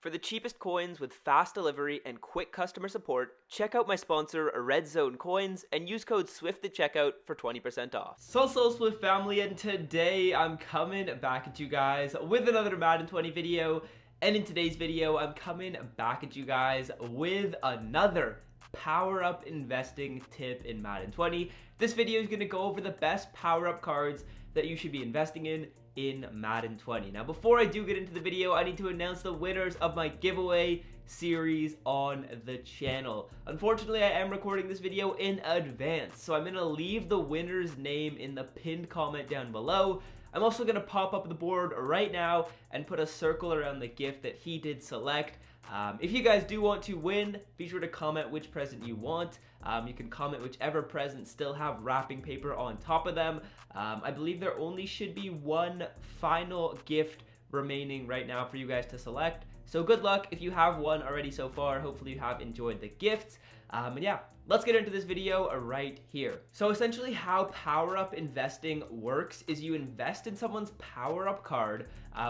For the cheapest coins with fast delivery and quick customer support, check out my sponsor, Red Zone Coins, and use code SWIFT at checkout for 20% off. So Swift family, and today I'm coming back at you guys with another Madden 20 video. And in today's video, I'm coming back at you guys with another power-up investing tip in Madden 20. This video is going to go over the best power-up cards that you should be investing in Madden 20. Now, before I do get into the video, I need to announce the winners of my giveaway series on the channel. Unfortunately, I am recording this video in advance, so I'm going to leave the winner's name in the pinned comment down below. I'm also going to pop up the board right now and put a circle around the gift that he did select. If you guys do want to win, be sure to comment which present you want. You can comment whichever presents still have wrapping paper on top of them. I believe there only should be one final gift remaining right now for you guys to select. So good luck if you have one already so far. Hopefully you have enjoyed the gifts. And yeah, let's get into this video right here. So essentially how power-up investing works is you invest in someone's power-up card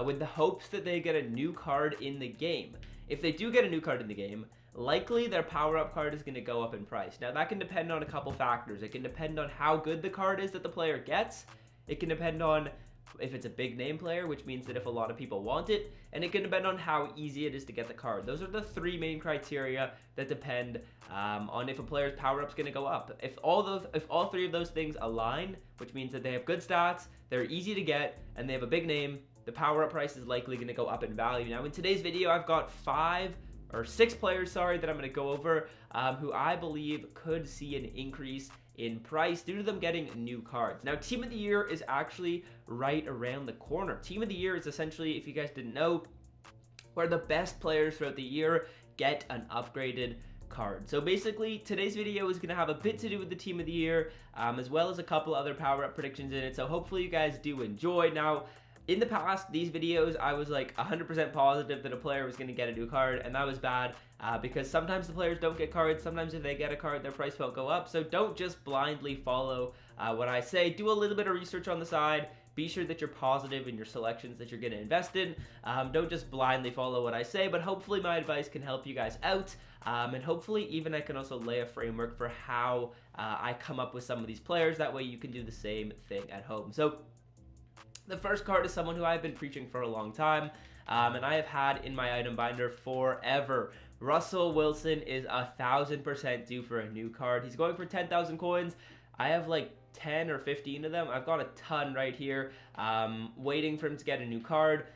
with the hopes that they get a new card in the game. If they do get a new card in the game, likely their power-up card is going to go up in price. Now that can depend on a couple factors. It can depend on how good the card is that the player gets. It can depend on if it's a big name player, which means that if a lot of people want it, and it can depend on how easy it is to get the card. Those are the three main criteria that depend on if a player's power-up is going to go up. If all three of those things align, which means that they have good stats, they're easy to get, and they have a big name, the power-up price is likely going to go up in value. Now in today's video, I've got 6 players, that I'm going to go over who I believe could see an increase in price due to them getting new cards. Now, Team of the Year is actually right around the corner. Team of the Year is essentially, if you guys didn't know, where the best players throughout the year get an upgraded card. So basically, today's video is going to have a bit to do with the Team of the Year, as well as a couple other power-up predictions in it. So hopefully you guys do enjoy. Now, in the past, these videos, I was like 100% positive that a player was going to get a new card, and that was bad because sometimes the players don't get cards. Sometimes if they get a card, their price won't go up. So don't just blindly follow what I say. Do a little bit of research on the side. Be sure that you're positive in your selections that you're going to invest in. Don't just blindly follow what I say, but hopefully my advice can help you guys out. And hopefully even I can also lay a framework for how I come up with some of these players. That way you can do the same thing at home. So the first card is someone who I've been preaching for a long time, and I have had in my item binder forever. Russell Wilson is 1,000% due for a new card. He's going for 10,000 coins. I have like 10 or 15 of them. I've got a ton right here, waiting for him to get a new card.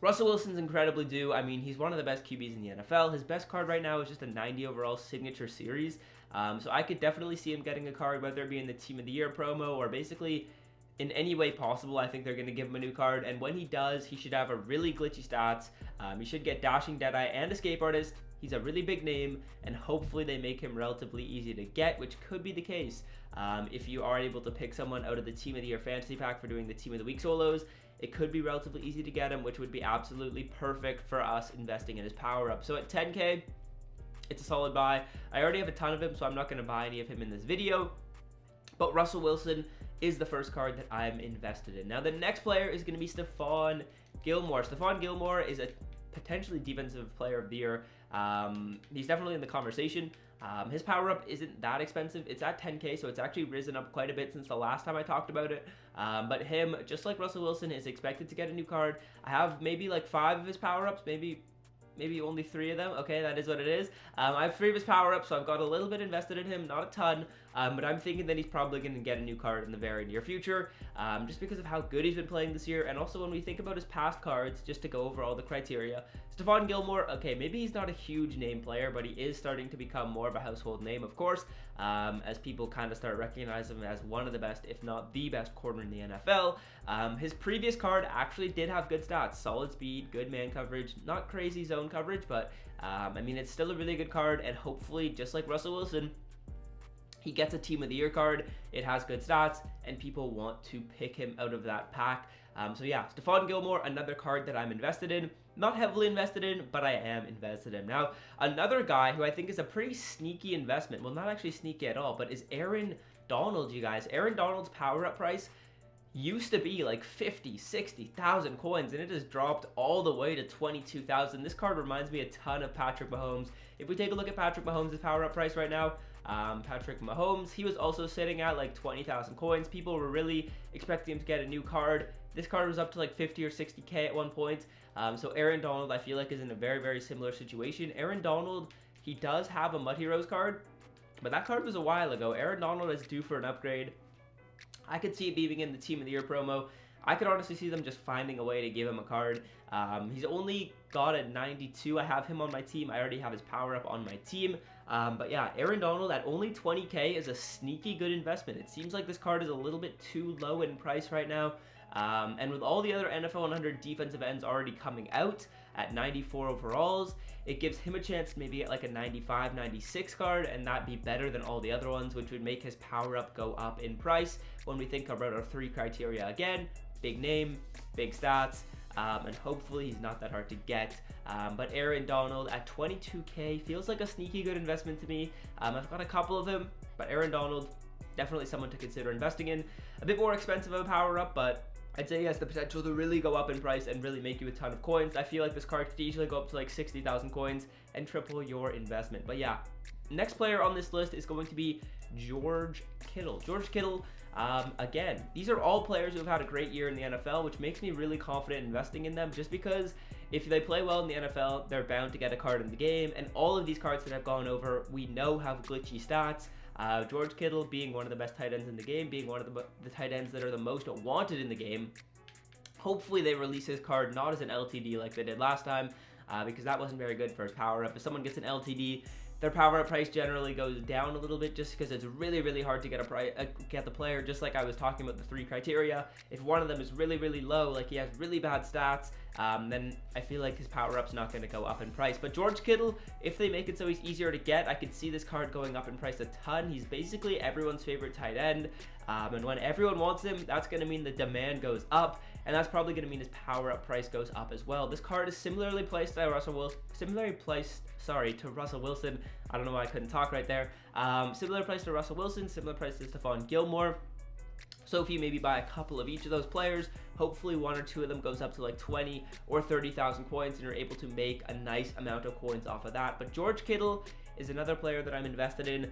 Russell Wilson's incredibly due. I mean, he's one of the best QBs in the NFL. His best card right now is just a 90 overall signature series. So I could definitely see him getting a card, whether it be in the Team of the Year promo or basically in any way possible. I think they're going to give him a new card, and when he does, he should have a really glitchy stats. He should get Dashing Deadeye and Escape Artist. He's a really big name, and hopefully they make him relatively easy to get, which could be the case if you are able to pick someone out of the Team of the Year fantasy pack for doing the Team of the Week solos. It could be relatively easy to get him, which would be absolutely perfect for us investing in his power-up. So at 10k, it's a solid buy. I already have a ton of him, so I'm not going to buy any of him in this video, but Russell Wilson is the first card that I'm invested in. Now, the next player is going to be Stephon Gilmore. Stephon Gilmore is a potentially defensive player of the year. He's definitely in the conversation. His power-up isn't that expensive. It's at 10k, so it's actually risen up quite a bit since the last time I talked about it. But him, just like Russell Wilson, is expected to get a new card. I have maybe like 5 of his power-ups, maybe only 3 of them. Okay, that is what it is. I have 3 of his power-ups, so I've got a little bit invested in him, not a ton, but I'm thinking that he's probably going to get a new card in the very near future, just because of how good he's been playing this year. And also when we think about his past cards, just to go over all the criteria, Stephon Gilmore, okay, maybe he's not a huge name player, but he is starting to become more of a household name, of course, as people kind of start recognizing him as one of the best, if not the best corner in the NFL. His previous card actually did have good stats, solid speed, good man coverage, not crazy zone coverage, but I mean, it's still a really good card, and hopefully, just like Russell Wilson, he gets a Team of the Year card. It has good stats, and people want to pick him out of that pack. So yeah, Stephon Gilmore, another card that I'm invested in. Not heavily invested in, but I am invested in. Now, another guy who I think is a pretty sneaky investment, well, not actually sneaky at all, but is Aaron Donald, you guys. Aaron Donald's power-up price used to be like 50, 60,000 coins, and it has dropped all the way to 22,000. This card reminds me a ton of Patrick Mahomes. If we take a look at Patrick Mahomes' power up price right now, Patrick Mahomes, he was also sitting at like 20,000 coins. People were really expecting him to get a new card. This card was up to like 50 or 60k at one point. So Aaron Donald, I feel like, is in a very, very similar situation. Aaron Donald, he does have a Mud Heroes card, but that card was a while ago. Aaron Donald is due for an upgrade. I could see it being in the Team of the Year promo. I could honestly see them just finding a way to give him a card. He's only got a 92. I have him on my team. I already have his power up on my team. But yeah, Aaron Donald at only 20k is a sneaky good investment. It seems like this card is a little bit too low in price right now. And with all the other NFL 100 defensive ends already coming out at 94 overalls, it gives him a chance to maybe get like a 95, 96 card, and that'd be better than all the other ones, which would make his power up go up in price. When we think about our 3 criteria again, big name, big stats, and hopefully he's not that hard to get. But Aaron Donald at 22k feels like a sneaky good investment to me. I've got a couple of him, but Aaron Donald, definitely someone to consider investing in. A bit more expensive of a power up, but I'd say he has the potential to really go up in price and really make you a ton of coins. I feel like this card could easily go up to like 60,000 coins and triple your investment. But yeah, next player on this list is going to be George Kittle. George Kittle, again, these are all players who have had a great year in the NFL, which makes me really confident investing in them, just because if they play well in the NFL, they're bound to get a card in the game. And all of these cards that I've gone over, we know have glitchy stats. George Kittle being one of the best tight ends in the game, being one of the tight ends that are the most wanted in the game. Hopefully they release his card not as an LTD like they did last time, because that wasn't very good for his power up. If someone gets an LTD, their power up price generally goes down a little bit, just because it's really, really hard to get the player. Just like I was talking about the 3 criteria, if one of them is really, really low, like he has really bad stats, then I feel like his power up's not going to go up in price. But George Kittle, if they make it so he's easier to get, I could see this card going up in price a ton. He's basically everyone's favorite tight end, and when everyone wants him, that's going to mean the demand goes up, and that's probably going to mean his power up price goes up as well. This card is similarly placed to Russell Wilson. I don't know why I couldn't talk right there. Similar price to Russell Wilson, similar price to Stephon Gilmore. So if you maybe buy a couple of each of those players, hopefully 1 or 2 of them goes up to like 20 or 30,000 coins, and you're able to make a nice amount of coins off of that. But George Kittle is another player that I'm invested in.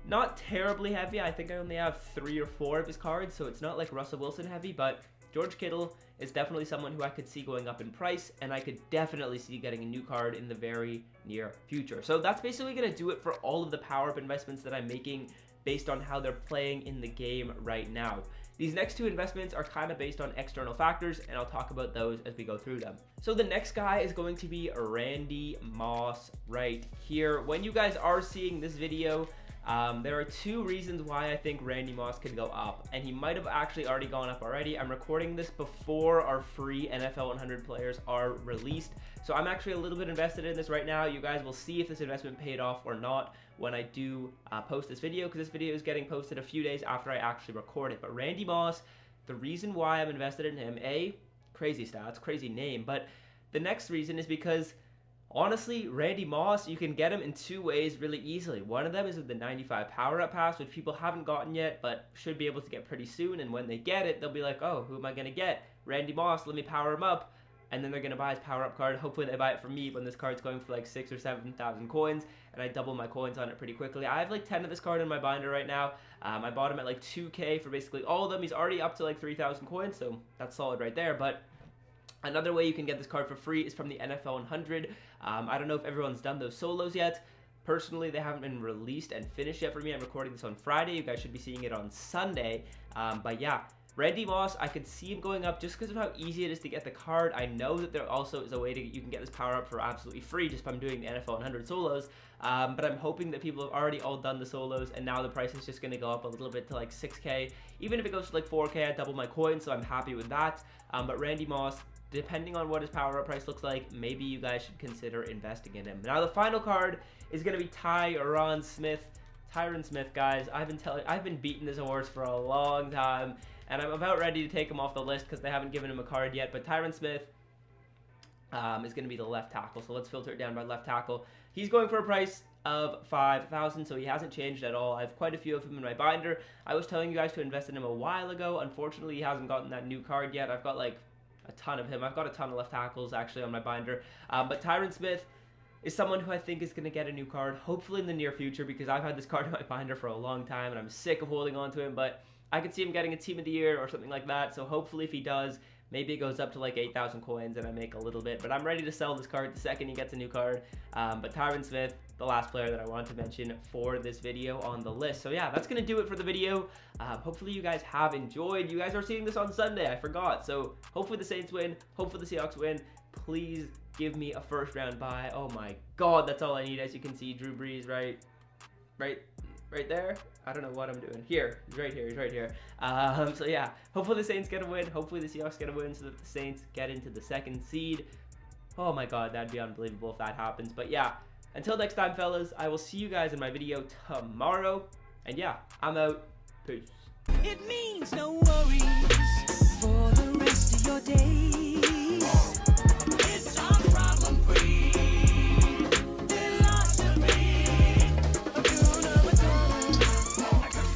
Not terribly heavy. I think I only have 3 or 4 of his cards, so it's not like Russell Wilson heavy, but George Kittle is definitely someone who I could see going up in price, and I could definitely see getting a new card in the very near future. So that's basically going to do it for all of the power-up investments that I'm making based on how they're playing in the game right now. These next 2 investments are kind of based on external factors, and I'll talk about those as we go through them. So the next guy is going to be Randy Moss right here. When you guys are seeing this video, there are 2 reasons why I think Randy Moss could go up, and he might have actually already gone up already. I'm recording this before our free NFL 100 players are released, so I'm actually a little bit invested in this right now. You guys will see if this investment paid off or not when I do post this video, because this video is getting posted a few days after I actually record it. But Randy Moss, the reason why I'm invested in him, crazy stats, crazy name, but the next reason is because honestly, Randy Moss, you can get him in 2 ways really easily. One of them is with the 95 power-up pass, which people haven't gotten yet, but should be able to get pretty soon. And when they get it, they'll be like, oh, who am I going to get? Randy Moss, let me power him up. And then they're going to buy his power-up card. Hopefully they buy it from me when this card's going for like 6,000 or 7,000 coins, and I double my coins on it pretty quickly. I have like 10 of this card in my binder right now. I bought him at like 2k for basically all of them. He's already up to like 3,000 coins, so that's solid right there. But another way you can get this card for free is from the NFL 100. I don't know if everyone's done those solos yet. Personally, they haven't been released and finished yet for me. I'm recording this on Friday. You guys should be seeing it on Sunday. But yeah, Randy Moss, I could see him going up just because of how easy it is to get the card. I know that there also is a way you can get this power up for absolutely free just by doing the NFL 100 solos. But I'm hoping that people have already all done the solos, and now the price is just going to go up a little bit to like 6k. Even if it goes to like 4k, I double my coins, so I'm happy with that. But Randy Moss, depending on what his power-up price looks like, maybe you guys should consider investing in him. Now the final card is going to be Tyron Smith. Tyron Smith, guys, I've been beating this horse for a long time, and I'm about ready to take him off the list because they haven't given him a card yet. But Tyron Smith, is going to be the left tackle. So let's filter it down by left tackle. He's going for a price of 5,000, so he hasn't changed at all. I have quite a few of him in my binder. I was telling you guys to invest in him a while ago. Unfortunately, he hasn't gotten that new card yet. I've got like a ton of him. I've got a ton of left tackles actually on my binder. But Tyron Smith is someone who I think is going to get a new card, hopefully in the near future, because I've had this card in my binder for a long time, and I'm sick of holding on to him, but I could see him getting a Team of the Year or something like that, so hopefully if he does, maybe it goes up to like 8,000 coins and I make a little bit, but I'm ready to sell this card the second he gets a new card. But Tyron Smith, the last player that I wanted to mention for this video on the list. So yeah, that's going to do it for the video. Hopefully you guys have enjoyed. You guys are seeing this on Sunday, I forgot. So hopefully the Saints win, hopefully the Seahawks win. Please give me a first round bye. Oh my god, that's all I need. As you can see, Drew Brees right there. I don't know what I'm doing. Here, he's right here, so yeah, hopefully the Saints get a win, hopefully the Seahawks get a win so that the Saints get into the 2nd seed. Oh my god, that'd be unbelievable if that happens. But yeah, until next time, fellas, I will see you guys in my video tomorrow. And yeah, I'm out. Peace. It means no worries for the rest of your day.